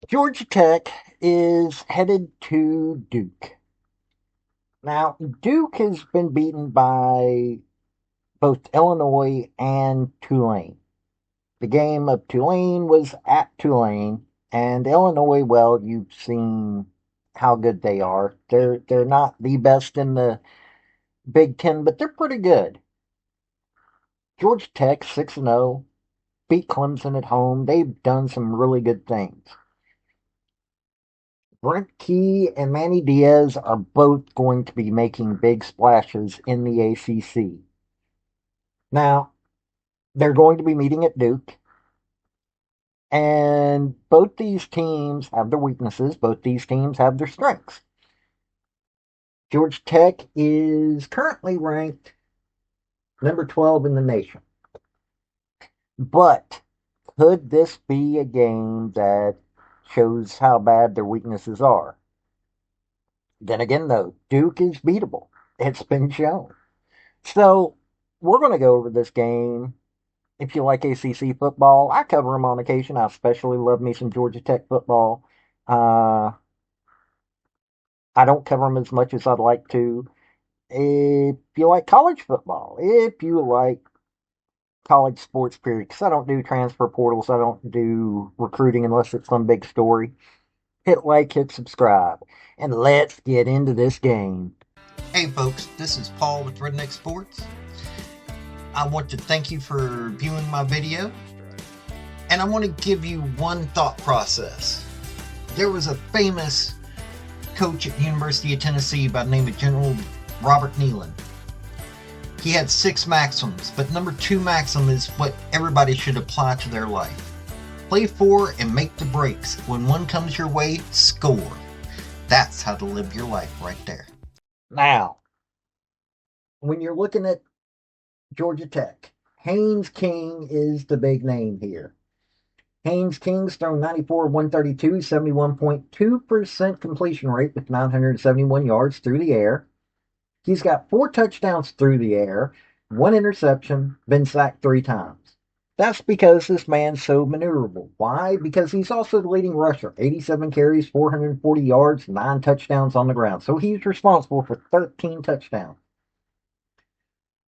Georgia Tech is headed to Duke. Now, Duke has been beaten by both Illinois and Tulane. The game of Tulane was at Tulane, and Illinois, well, you've seen how good they are. They're not the best in the Big Ten, but they're pretty good. Georgia Tech 6-0, beat Clemson at home. They've done some really good things. Brent Key and Manny Diaz are both going to be making big splashes in the ACC. Now, they're going to be meeting at Duke, and both these teams have their weaknesses, both these teams have their strengths. Georgia Tech is currently ranked number 12 in the nation. But could this be a game that shows how bad their weaknesses are? Then again, though, Duke is beatable. It's been shown. So we're going to go over this game. If you like ACC football, I cover them on occasion. I especially love me some Georgia Tech football. Uh, I don't cover them as much as I'd like to. If you like college football, if you like college sports, period, because I don't do transfer portals, I don't do recruiting unless it's some big story. Hit like, hit subscribe, and let's get into this game. Hey folks, this is Paul with Redneck Sports. I want to thank you for viewing my video, and I want to give you one thought process. There was a famous coach at the University of Tennessee by the name of General Robert Neyland. He had 6 maxims, but number 2 maxim is what everybody should apply to their life. Play for and make the breaks. When one comes your way, score. That's how to live your life right there. Now, when you're looking at Georgia Tech, Haynes King is the big name here. Haynes King's thrown 94 132, 71.2% completion rate with 971 yards through the air. He's got 4 touchdowns through the air, 1 interception, been sacked 3 times. That's because this man's so maneuverable. Why? Because he's also the leading rusher. 87 carries, 440 yards, 9 touchdowns on the ground. So he's responsible for 13 touchdowns.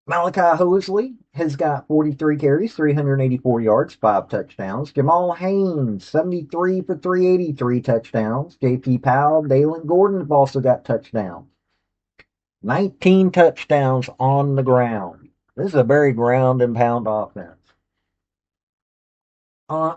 Malachi Hosley has got 43 carries, 384 yards, 5 touchdowns. Jamal Haynes, 73 for 383 touchdowns. J.P. Powell, Dalen Gordon have also got touchdowns. 19 touchdowns on the ground. This is a very ground and pound offense.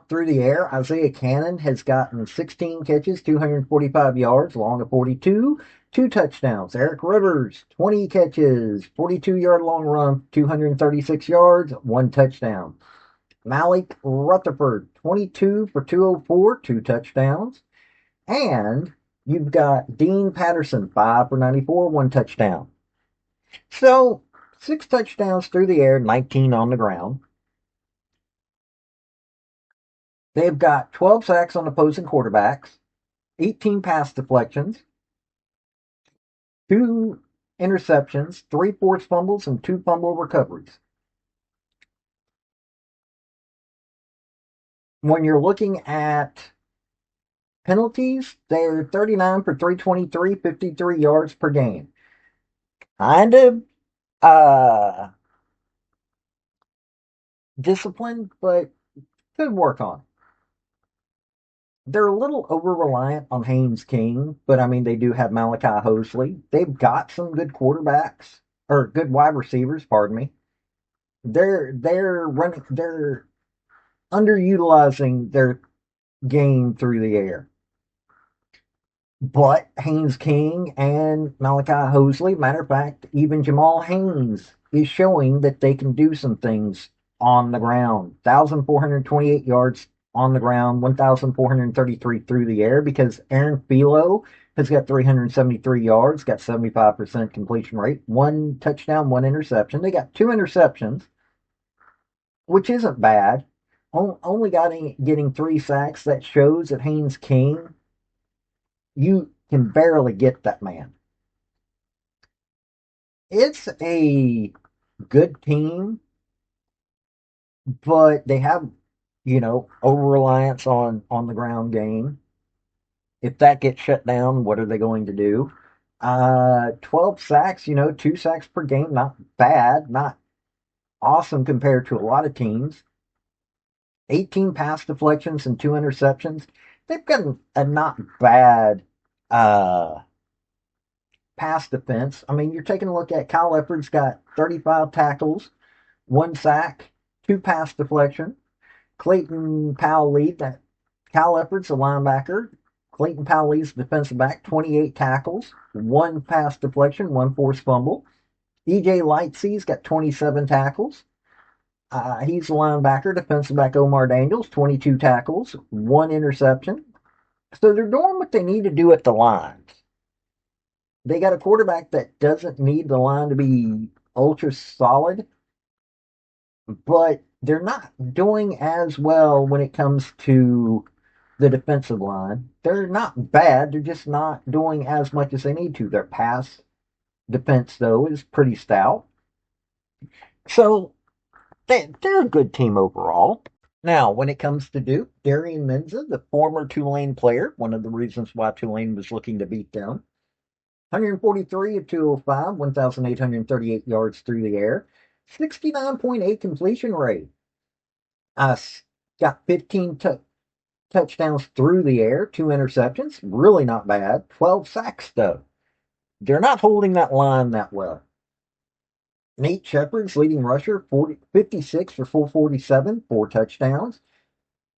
Through the air, Isaiah Cannon has gotten 16 catches, 245 yards, long of 42, 2 touchdowns. Eric Rivers, 20 catches, 42-yard long run, 236 yards, 1 touchdown. Malik Rutherford, 22 for 204, 2 touchdowns. And you've got Dean Patterson, 5 for 94, 1 touchdown. So, 6 touchdowns through the air, 19 on the ground. They've got 12 sacks on opposing quarterbacks, 18 pass deflections, 2 interceptions, 3 forced fumbles, and 2 fumble recoveries. When you're looking at penalties, they're 39 for 323, 53 yards per game. Kind of uh, disciplined, but could work on. They're a little over reliant on Haynes King, but I mean they do have Malachi Hosley. They've got some good quarterbacks or good wide receivers, pardon me. They're underutilizing their game through the air. But Haynes King and Malachi Hosley, matter of fact, even Jamal Haynes is showing that they can do some things on the ground. 1,428 yards on the ground, 1,433 through the air because Aaron Philo has got 373 yards, got 75% completion rate, 1 touchdown, 1 interception. They got 2 interceptions, which isn't bad. Only getting 3 sacks. That shows that Haynes King, you can barely get that man. It's a good team, but they have, over reliance on the ground game. If that gets shut down, what are they going to do? 12 sacks, 2 sacks per game, not bad, not awesome compared to a lot of teams. 18 pass deflections and 2 interceptions. They've got a not bad uh, pass defense. I mean, you're taking a look at Kyle Effort's got 35 tackles, 1 sack, 2 pass deflection. Clayton Powell lead that Kyle Effort's a linebacker. Clayton Powell leads defensive back, 28 tackles, 1 pass deflection, 1 forced fumble. EJ Lightsey's got 27 tackles. He's a linebacker, defensive back Omar Daniels, 22 tackles, 1 interception. So they're doing what they need to do at the lines. They got a quarterback that doesn't need the line to be ultra solid, but they're not doing as well when it comes to the defensive line. They're not bad, they're just not doing as much as they need to. Their pass defense, though, is pretty stout. So they're a good team overall. Now, when it comes to Duke, Darian Menza, the former Tulane player, one of the reasons why Tulane was looking to beat them, 143 of 205, 1,838 yards through the air, 69.8 completion rate. Uh, got 15 touchdowns through the air, 2 interceptions, really not bad. 12 sacks, though. They're not holding that line that well. Nate Shepard's leading rusher, 56 for 447, 4 touchdowns.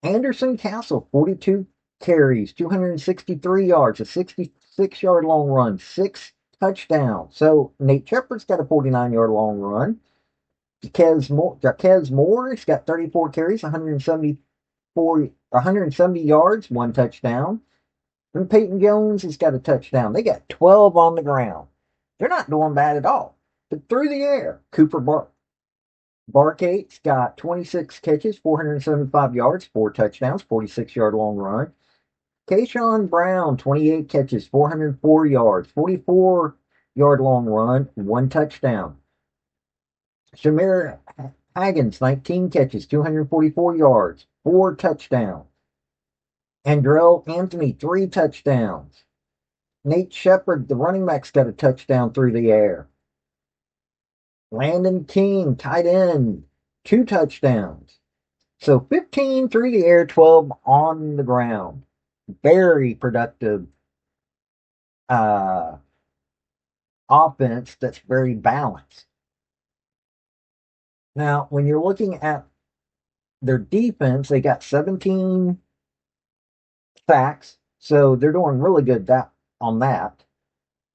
Anderson Castle, 42 carries, 263 yards, a 66-yard long run, 6 touchdowns. So Nate Shepard's got a 49-yard long run. Jaquez Moore's got 34 carries, 170 yards, 1 touchdown. And Peyton Jones has got a touchdown. They got 12 on the ground. They're not doing bad at all. But through the air, Cooper Barkate's got 26 catches, 475 yards, 4 touchdowns, 46-yard long run. Kayshawn Brown, 28 catches, 404 yards, 44-yard long run, 1 touchdown. Shamir Haggins, 19 catches, 244 yards, 4 touchdowns. Andrell Anthony, 3 touchdowns. Nate Shepard, the running back's got a touchdown through the air. Landon King, tight end, 2 touchdowns. So 15 through the air, 12 on the ground. Very productive uh, offense that's very balanced. Now, when you're looking at their defense, they got 17 sacks, so they're doing really good on that.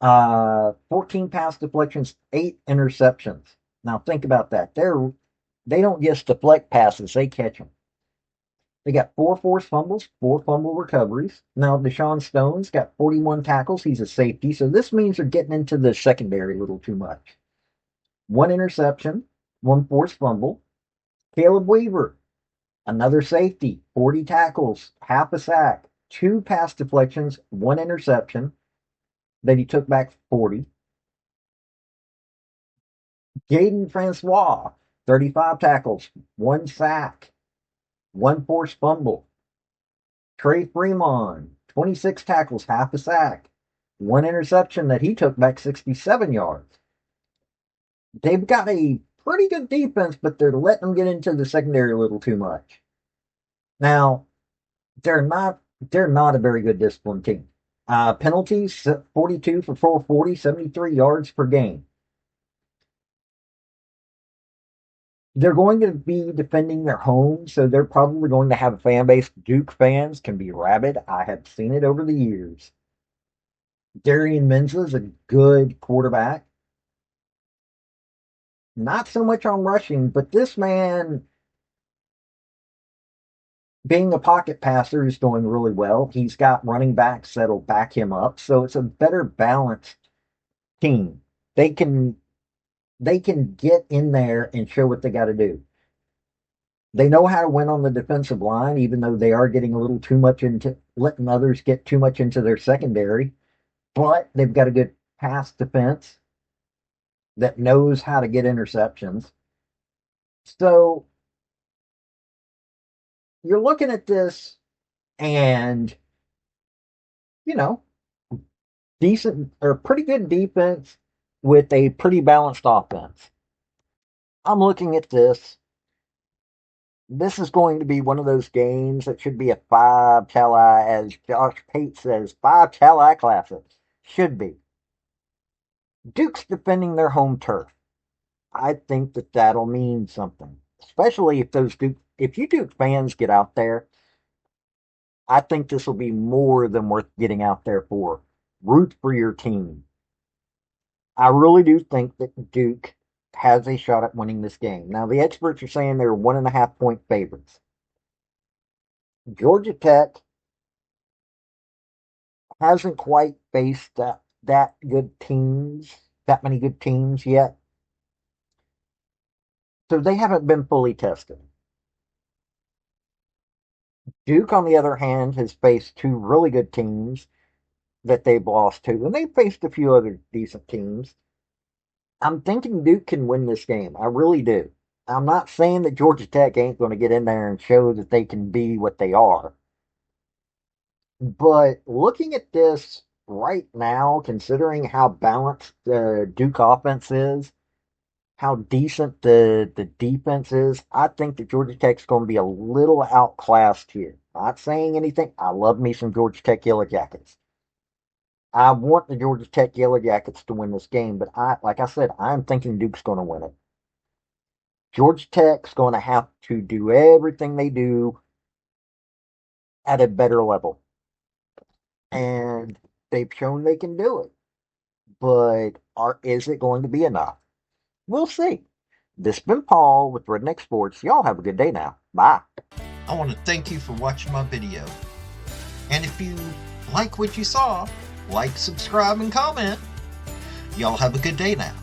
14 pass deflections, 8 interceptions. Now think about that. They don't just deflect passes; they catch them. They got 4 forced fumbles, 4 fumble recoveries. Now Deshaun Stone's got 41 tackles. He's a safety, so this means they're getting into the secondary a little too much. 1 interception, 1 forced fumble. Caleb Weaver, another safety, 40 tackles, half a sack, 2 pass deflections, 1 interception that he took back 40. Jaden Francois, 35 tackles, 1 sack, 1 forced fumble. Trey Fremont, 26 tackles, half a sack, 1 interception that he took back 67 yards. They've got a pretty good defense, but they're letting them get into the secondary a little too much. Now, they're not a very good disciplined team. Penalties, 42 for 440, 73 yards per game. They're going to be defending their home, so they're probably going to have a fan base. Duke fans can be rabid. I have seen it over the years. Darian Menza is a good quarterback. Not so much on rushing, but this man, being a pocket passer, is doing really well. He's got running backs that'll back him up, so it's a better balanced team. They can get in there and show what they got to do. They know how to win on the defensive line, even though they are getting a little too much into letting others get too much into their secondary. But they've got a good pass defense that knows how to get interceptions. So you're looking at this, and you know, decent or pretty good defense with a pretty balanced offense. I'm looking at this. This is going to be one of those games that should be a five, shall I, as Josh Pate says, five, shall I classic. Should be. Duke's defending their home turf. I think that that'll mean something, especially if if you Duke fans get out there. I think this will be more than worth getting out there for. Root for your team. I really do think that Duke has a shot at winning this game. Now, the experts are saying they're 1.5 point favorites. Georgia Tech hasn't quite faced that many good teams yet. So they haven't been fully tested. Duke, on the other hand, has faced two really good teams that they've lost to, and they've faced a few other decent teams. I'm thinking Duke can win this game. I really do. I'm not saying that Georgia Tech ain't going to get in there and show that they can be what they are. But looking at this right now, considering how balanced the Duke offense is, how decent the defense is, I think that Georgia Tech's going to be a little outclassed here. Not saying anything. I love me some Georgia Tech Yellow Jackets. I want the Georgia Tech Yellow Jackets to win this game, but like I said, I'm thinking Duke's going to win it. Georgia Tech's going to have to do everything they do at a better level. And they've shown they can do it. But is it going to be enough? We'll see. This has been Paul with Redneck Sports. Y'all have a good day now. Bye. I want to thank you for watching my video. And if you like what you saw, like, subscribe, and comment. Y'all have a good day now.